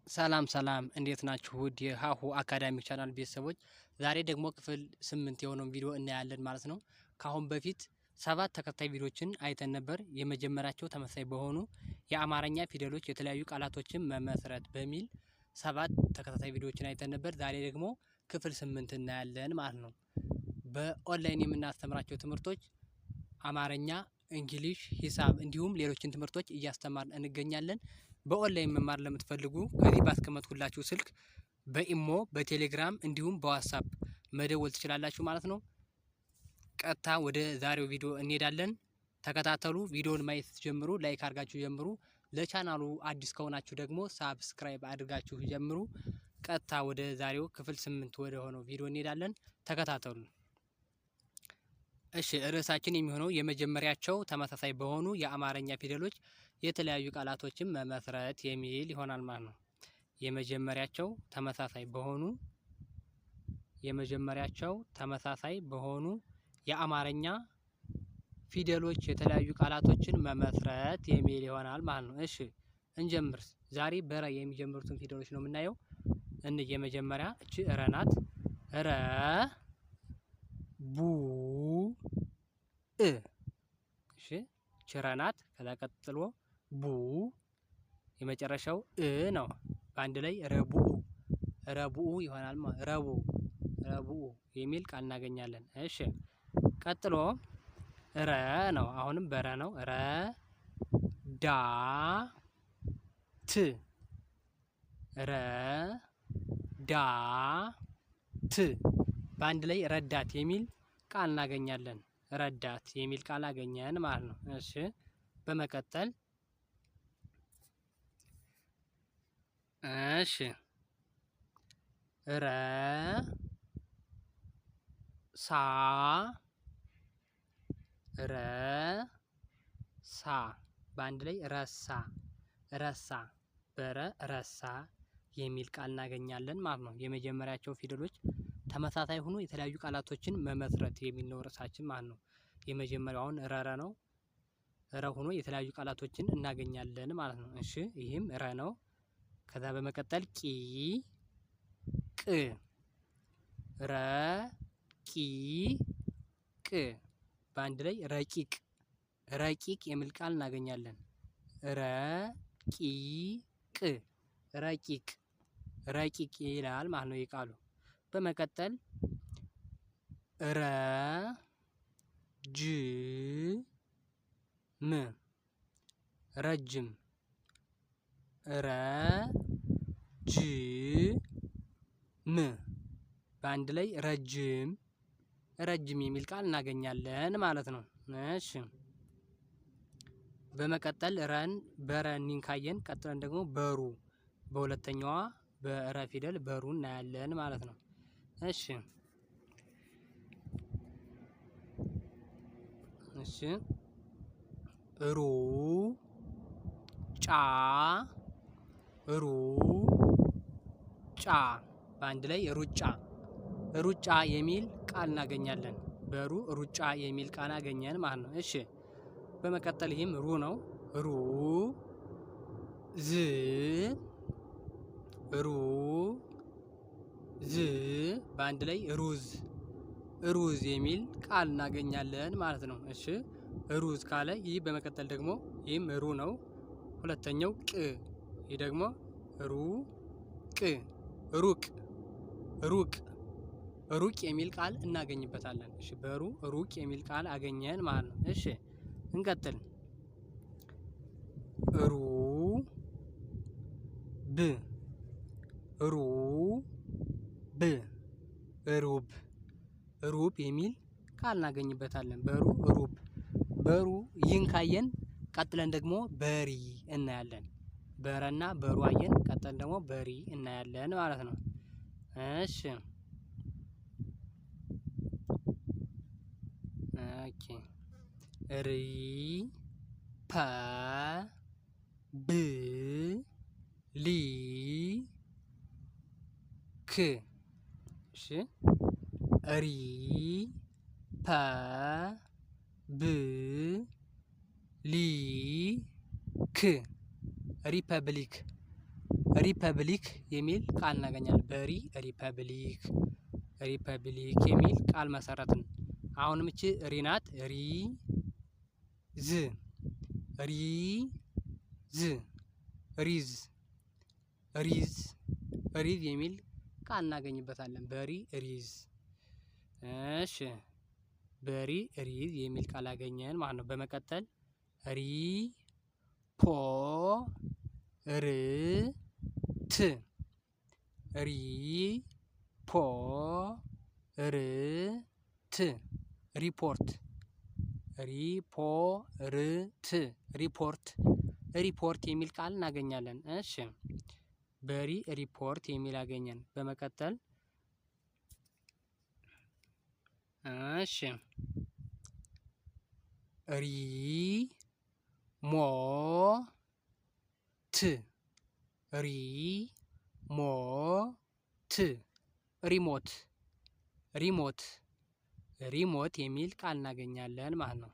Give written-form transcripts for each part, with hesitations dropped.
ሰላም ሰላም እንዴት ናችሁ? ውድ የሀሁ አካዳሚክ ቻናል ቤተሰቦች ዛሬ ደግሞ ክፍል 8 የሆነውን ቪዲዮ እናያለን ማለት ነው። ከአሁን በፊት 7 ተከታይ ቪዲዮችን አይተን ነበር። የመጀመሪያቸው ተመሳሳይ በሆኑ የአማርኛ ፊደሎች የተለያዩ ቃላቶችን መመስረት በሚል 7 ተከታታይ ቪዲዮችን አይተን ነበር። ዛሬ ደግሞ ክፍል 8 እናያለን ማለት ነው። በኦንላይን የምናስተምራቸው ትምህርቶች አማርኛ፣ እንግሊሽ፣ ሂሳብ እንዲሁም ሌሎችን ትምህርቶች እያስተማርን እንገኛለን። በኦንላይን መማር ለምትፈልጉ ከዚህ ባስቀመጥኩላችሁ ስልክ በኢሞ፣ በቴሌግራም እንዲሁም በዋትስአፕ መደወል ትችላላችሁ ማለት ነው። ቀጥታ ወደ ዛሬው ቪዲዮ እንሄዳለን። ተከታተሉ። ቪዲዮውን ማየት ጀምሩ። ላይክ አድርጋችሁ ጀምሩ። ለቻናሉ አዲስ ከሆናችሁ ደግሞ ሳብስክራይብ አድርጋችሁ ጀምሩ። ቀጥታ ወደ ዛሬው ክፍል 8 ወደ ሆነው ቪዲዮ እንሄዳለን። ተከታተሉ። እሺ ርዕሳችን የሚሆነው የመጀመሪያቸው ተመሳሳይ በሆኑ የአማርኛ ፊደሎች የተለያዩ ቃላቶችን መመስረት የሚል ይሆናል ማለት ነው። የመጀመሪያቸው ተመሳሳይ በሆኑ የአማርኛ ፊደሎች የተለያዩ ቃላቶችን መመስረት የሚል ይሆናል ማለት ነው። እሺ እንጀምር። ዛሬ በረ የሚጀምሩትን ፊደሎች ነው የምናየው። የመጀመሪያ እቺ ረ ናት። ረ ቡ እ እሺ ችረ ናት። ከዛ ቀጥሎ ቡ የመጨረሻው እ ነው። በአንድ ላይ ረቡኡ ይሆናል። ረቡኡ የሚል ቃል እናገኛለን። እሺ ቀጥሎ ረ ነው። አሁንም በረ ነው። ረ ዳ ት ረ ዳ ት በአንድ ላይ ረዳት የሚል ቃል እናገኛለን። ረዳት የሚል ቃል አገኘን ማለት ነው። እሺ በመቀጠል ረ ሳ በአንድ ላይ ረሳ በረ ረሳ የሚል ቃል እናገኛለን ማለት ነው። የመጀመሪያቸው ፊደሎች ተመሳሳይ ሆኖ የተለያዩ ቃላቶችን መመስረት የሚል ነው ርዕሳችን ማለት ነው። የመጀመሪያውን ረረ ነው። ረ ሆኖ የተለያዩ ቃላቶችን እናገኛለን ማለት ነው። እሺ ይህም ረ ነው። ከዛ በመቀጠል ቅ በአንድ ላይ ረቂቅ የሚል ቃል እናገኛለን። ረቂቅ ይላል ማለት ነው የቃሉ። በመቀጠል ረጅም በአንድ ላይ ረጅም የሚል ቃል እናገኛለን ማለት ነው። እሺ በመቀጠል በረኒን ካየን ቀጥለን ደግሞ በሩ በሁለተኛዋ በረ ፊደል በሩ እናያለን ማለት ነው። እሺ ሩ ጫ በአንድ ላይ ሩጫ የሚል ቃል እናገኛለን። በሩ ሩጫ የሚል ቃል አገኘን ማለት ነው። እሺ በመቀጠል ይህም ሩ ነው። በአንድ ላይ ሩዝ የሚል ቃል እናገኛለን ማለት ነው። እሺ ሩዝ ካለ ይህ በመቀጠል ደግሞ ይህም ሩ ነው። ሁለተኛው ይህ ደግሞ ሩቅ የሚል ቃል እናገኝበታለን። እሺ በሩ ሩቅ የሚል ቃል አገኘን ማለት ነው። እሺ እንቀጥል። ሩብ የሚል ቃል እናገኝበታለን። በሩ ይህን ካየን ቀጥለን ደግሞ በሪ እናያለን። በረና በሩ አየን። ቀጥለን ደግሞ በሪ እናያለን ማለት ነው። እሺ ሪ ፐ ብ ሊ ክ እሺ ሪ ፐ ብ ሊ ክ ሪፐብሊክ ሪፐብሊክ የሚል ቃል እናገኛለን። በሪ ሪፐብሊክ የሚል ቃል መሰረትን። አሁንም እቺ ሪ ናት። ሪዝ የሚል ቃል እናገኝበታለን። በሪ ሪዝ። እሺ በሪ ሪዝ የሚል ቃል አገኘን ማለት ነው። በመቀጠል ሪፖርት የሚል ቃል እናገኛለን። እሺ በሪ ሪፖርት የሚል አገኘን። በመቀጠል እሺ ሪሞት የሚል ቃል እናገኛለን ማለት ነው።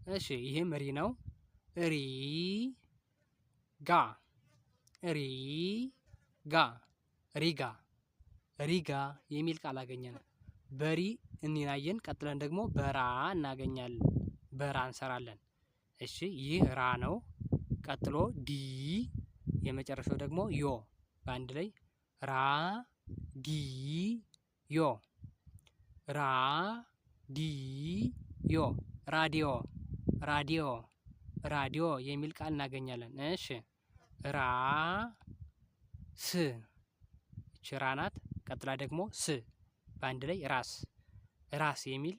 እሺ ይህም ሪ ነው። ሪጋ የሚል ቃል አገኘን። በሪ እንናየን። ቀጥለን ደግሞ በራ እናገኛለን። በራ እንሰራለን። እሺ ይህ ራ ነው። ቀጥሎ ዲ፣ የመጨረሻው ደግሞ ዮ። በአንድ ላይ ራ ዲ ዮ ራዲዮ የሚል ቃል እናገኛለን። እሺ እቺ ራ ናት። ቀጥላ ደግሞ ስ፣ በአንድ ላይ ራስ የሚል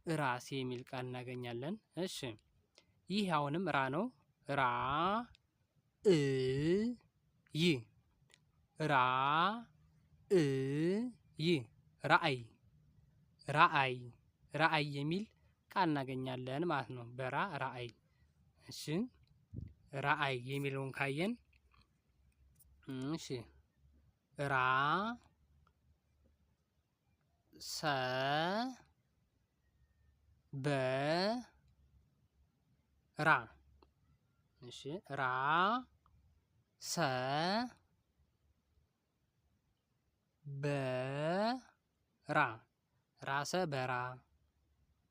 ራስ የሚል ቃል እናገኛለን። እሺ ይህ አሁንም ራ ነው። ራእይ የሚል ቃል እናገኛለን ማለት ነው። በራ ራእይ። እሺ ራእይ የሚለውን ካየን እሺ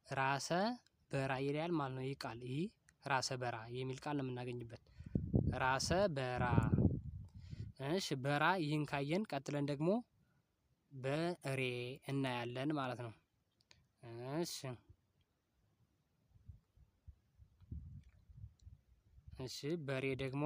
ራሰ በራ ይላል ማለት ነው። ይህ ቃል ራሰ በራ የሚል ቃል ነው የምናገኝበት። ራሰ በራ። እሺ በራ ይህን ካየን ቀጥለን ደግሞ በሬ እናያለን ማለት ነው። እሺ በሬ ደግሞ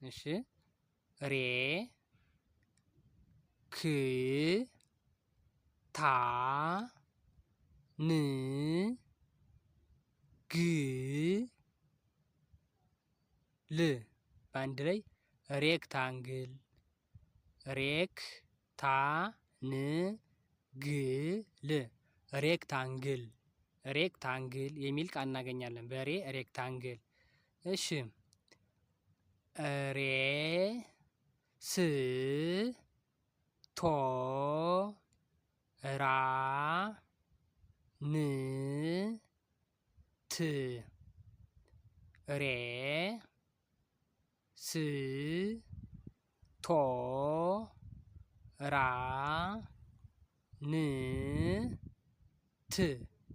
እሺ በአንድ ላይ ሬክታንግል የሚል ቃል እናገኛለን። በሬ ሬክታንግል። እሺ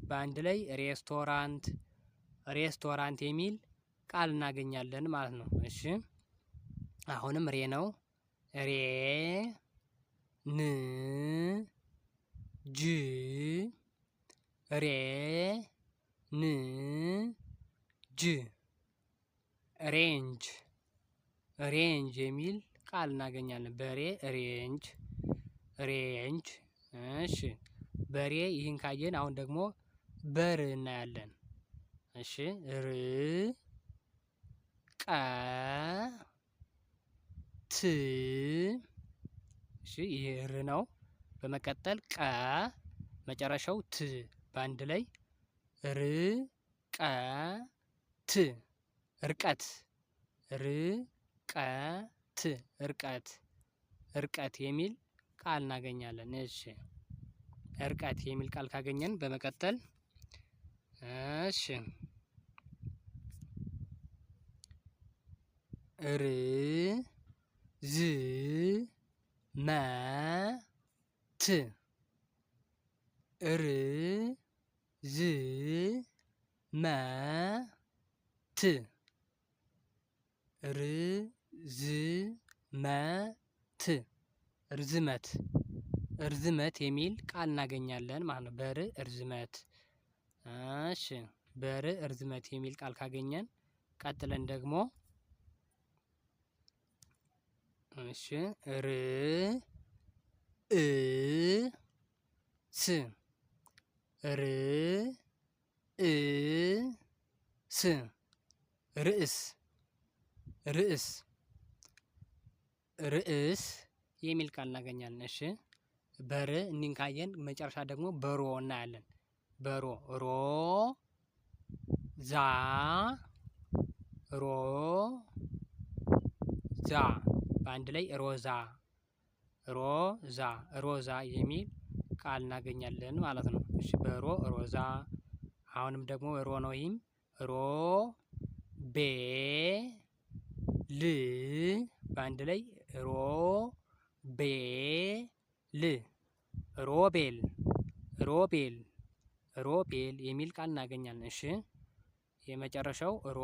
በአንድ ላይ ሬስቶራንት የሚል ቃል እናገኛለን ማለት ነው። እሺ አሁንም ሬ ነው። ሬንጅ የሚል ቃል እናገኛለን። በሬ ሬንጅ። እሺ በሬ ይህን ካየን አሁን ደግሞ በር እናያለን። እሺ ይህ ር ነው። በመቀጠል መጨረሻው ት፣ በአንድ ላይ እርቀት እርቀት የሚል ቃል እናገኛለን። እሺ እርቀት የሚል ቃል ካገኘን በመቀጠል እሺ ርዝመት ርዝመት ርዝመት ርዝመት የሚል ቃል እናገኛለን ማለት ነው። በር እርዝመት። እሺ በር እርዝመት የሚል ቃል ካገኘን ቀጥለን ደግሞ እሺ ርዕስ ርዕስ ርዕስ ርዕስ የሚል ቃል እናገኛለን። እሺ በር እኒን ካየን መጨረሻ ደግሞ በሮ እናያለን። በሮ ሮ ዛ ሮ ዛ በአንድ ላይ ሮዛ ሮዛ ሮዛ የሚል ቃል እናገኛለን ማለት ነው። እሺ በሮ ሮዛ። አሁንም ደግሞ ሮ ነው። ይህም ሮ ቤ ል በአንድ ላይ ሮ ቤ ል ሮቤል ሮቤል ሮቤል የሚል ቃል እናገኛለን። እሺ የመጨረሻው ሮ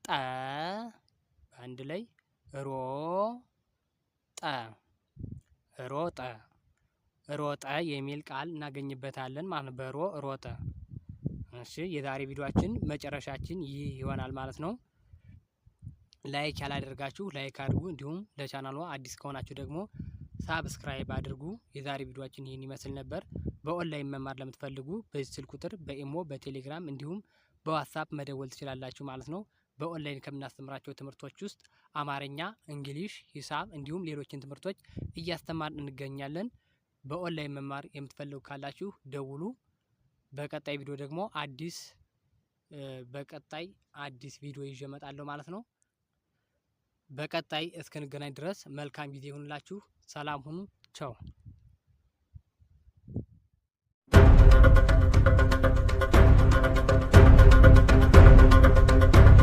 ጠ በአንድ ላይ ሮ ጠ ሮጠ ሮጠ የሚል ቃል እናገኝበታለን ማለት ነው። በሮ ሮጠ። እሺ የዛሬ ቪዲዮአችን መጨረሻችን ይህ ይሆናል ማለት ነው። ላይክ ያላደርጋችሁ ላይክ አድርጉ። እንዲሁም ለቻናሉ አዲስ ከሆናችሁ ደግሞ ሳብስክራይብ አድርጉ። የዛሬ ቪዲዮአችን ይህን ይመስል ነበር። በኦንላይን መማር ለምትፈልጉ በዚህ ስልክ ቁጥር በኢሞ በቴሌግራም እንዲሁም በዋትስአፕ መደወል ትችላላችሁ ማለት ነው። በኦንላይን ከምናስተምራቸው ትምህርቶች ውስጥ አማርኛ፣ እንግሊሽ፣ ሂሳብ እንዲሁም ሌሎችን ትምህርቶች እያስተማርን እንገኛለን። በኦንላይን መማር የምትፈልጉ ካላችሁ ደውሉ። በቀጣይ ቪዲዮ ደግሞ አዲስ ቪዲዮ ይዤ እመጣለሁ ማለት ነው። በቀጣይ እስክንገናኝ ድረስ መልካም ጊዜ ይሁንላችሁ። ሰላም ሁኑ። ቻው